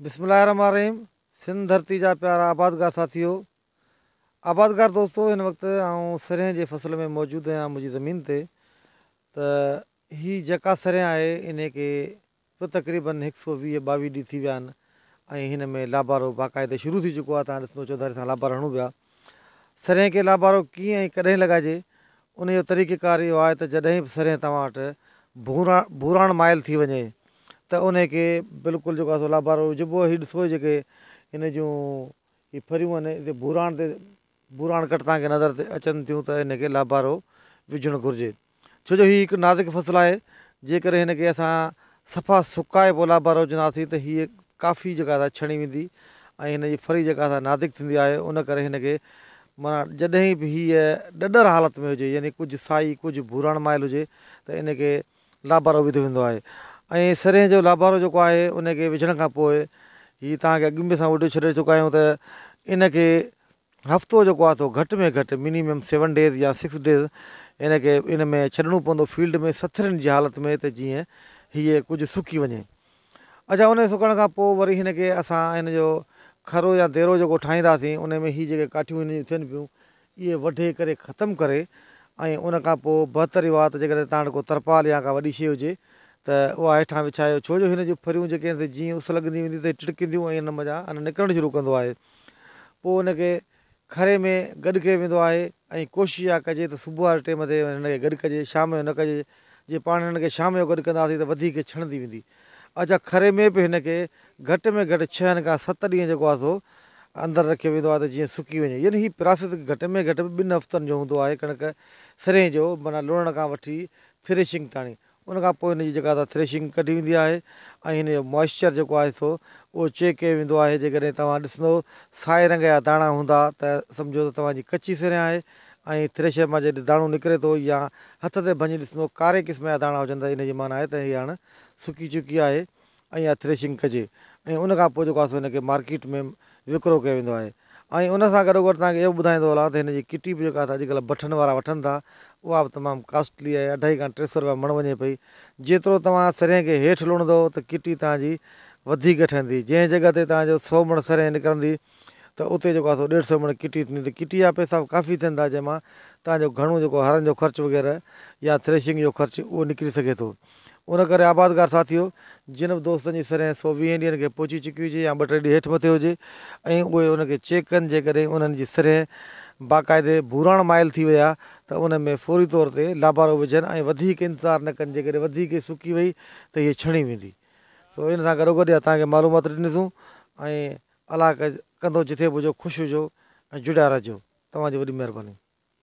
बिस्मिल्लाहिर्रहमानिर्रहीम। सिंध धरती जा प्यारा आबादगार साथियों, आबादगार दोस्तों, इन वक्त आऊं सरें जे फसल में मौजूद आहियां मुंहिंजी ज़मीन ते। त ही जेका सरें आहे इन खे तक़रीबन 120-22 ॾींहं थी विया आहिनि ऐं हिन में लाबारो बाक़ाइदे शुरू थी चुको आहे। तव्हां ॾिसंदो चौधारी सां लाबारो हणूं पिया। सरें खे लाबारो कीअं ऐं कॾहिं लॻाइजे, उन जो तरीक़ेकार इहो आहे त जॾहिं बि सरें तव्हां वटि भूराण माइल थी वञे त उनखे बिल्कुलु जेको आहे सो लाबारो विझिबो। हीउ ॾिसो जेके हिन जूं हीअ फरियूं आहिनि, हिते भूराण कट तव्हांखे नज़र ते अचनि थियूं त हिनखे लाबारो विझणु घुरिजे। छो जो हीअ हिकु नाज़ुक फसल आहे। जेकॾहिं हिनखे असां सफ़ा सुकाए पोइ लाबारो विझंदासीं त हीअ काफ़ी जेका आहे छणी वेंदी ऐं हिनजी फरी जेका आहे नाज़ुक थींदी आहे। उन करे हिनखे माना जॾहिं बि हीअ ॾॾर हालत में हुजे, यानी कुझु साई कुझु भूराण माइल हुजे, त इनखे लाबारो विधो वेंदो आहे। ऐं सरें जो लाबारो जेको आहे उनखे विझण खां पोइ हीअ तव्हांखे अॻु में असां ऑडियो छॾे चुका आहियूं त इनखे हफ़्तो जेको आहे सो घटि में घटि मिनिमम 7 डेज़ या 6 डेज़ इनखे इन में छॾिणो पवंदो फील्ड में, सथरनि जी हालत में, त जीअं हीअ कुझु सुकी वञे। अच्छा, उन सुकण खां पोइ वरी हिनखे असां हिन जो खरो या देरो जेको ठाहींदासीं उन में हीअ जेके काठियूं हिन जूं थियनि पियूं इहे वढे करे ख़तमु करे ऐं उन खां पोइ बहितर इहो आहे त जेकॾहिं तव्हां वटि को तरपाल या का वॾी शइ हुजे त उहा हेठां विछायो। छो जो हिन जूं फरियूं जेके आहिनि जीअं उस लॻंदी वेंदी त टिड़कींदियूं ऐं हिन मज़ा अन निकिरणु शुरू कंदो आहे। पोइ हुनखे खरे में गॾु कयो वेंदो आहे ऐं कोशिशि इहा कजे त सुबुह वारे टाइम ते हिनखे गॾु कजे, शाम जो न कजे। जे पाण हिनखे शाम जो गॾु कंदासीं त वधीक छणंदी वेंदी। अच्छा, खरे में बि हिनखे घटि में घटि 6 खां 7 ॾींहं जेको आहे सो अंदरि रखियो वेंदो आहे त जीअं सुकी वञे। यानी हीअ प्रोसेस घटि में घटि 2 हफ़्तनि जो हूंदो आहे कणिक सरें जो, माना लुणण खां वठी थ्रेशिंग ताणी। उन खां पोइ हिनजी जेका आहे थ्रेशिंग कढी वेंदी आहे ऐं हिन जो मॉइस्चर जेको आहे सो उहो चेक कयो वेंदो आहे। जेकॾहिं तव्हां ॾिसंदो साए रंग जा दाणा हूंदा त सम्झो त तव्हांजी कची सरें आहे ऐं थ्रेशर मां जॾहिं दाणो निकिरे थो या हथ ते भञी ॾिसंदो कारे क़िस्म जा दाणा हुजनि त इनजी माना आहे त हीअ हाणे सुकी चुकी आहे ऐं इहा थ्रेशिंग कजे। ऐं उन खां पोइ जेको आहे सो हिनखे मार्केट में विकिरो कयो वेंदो आहे। ऐं उन सां गॾोगॾु तव्हांखे इहो ॿुधाईंदो हलां त हिनजी किटी बि जेका आहे अॼुकल्ह बटन वारा वठनि था, उहा बि तमामु कॉस्टली आहे। 250 खां 300 रुपया मण वञे पई। जेतिरो तव्हां सरें खे हेठि लुणंदव त किटी तव्हांजी वधीक ठहंदी। जंहिं जॻह ते तव्हांजो 100 मण सरें निकिरंदी त उते जेको आहे सो 150 मण किटी थींदी। त किटी जा पैसा बि काफ़ी थियनि था, जंहिंमां तव्हांजो घणो जेको हरनि जो ख़र्चु वग़ैरह या थ्रेशिंग जो ख़र्चु उहो निकिरी सघे थो। उन करे आबादगार साथियो, जिन बि दोस्तनि जी सरें 120 ॾींहंनि खे पहुची चुकी हुजे या 2-3 ॾींहं हेठि मथे हुजे ऐं उहे उनखे चेक कनि, जेकॾहिं उन्हनि जी सरें बाक़ाइदे भूराण माइल थी विया त उन में फौरी तौर ते लाबारो विझनि ऐं वधीक इंतज़ारु न कनि। जेकॾहिं वधीक सुकी वई त हीअ छणी वेंदी। सो इन सां गॾोगॾु तव्हांखे मालूमात ॾिनीसूं ऐं अलाह कंदो जिथे बि हुजो ख़ुशि हुजो ऐं जुड़िया रहिजो। तव्हांजी वॾी महिरबानी।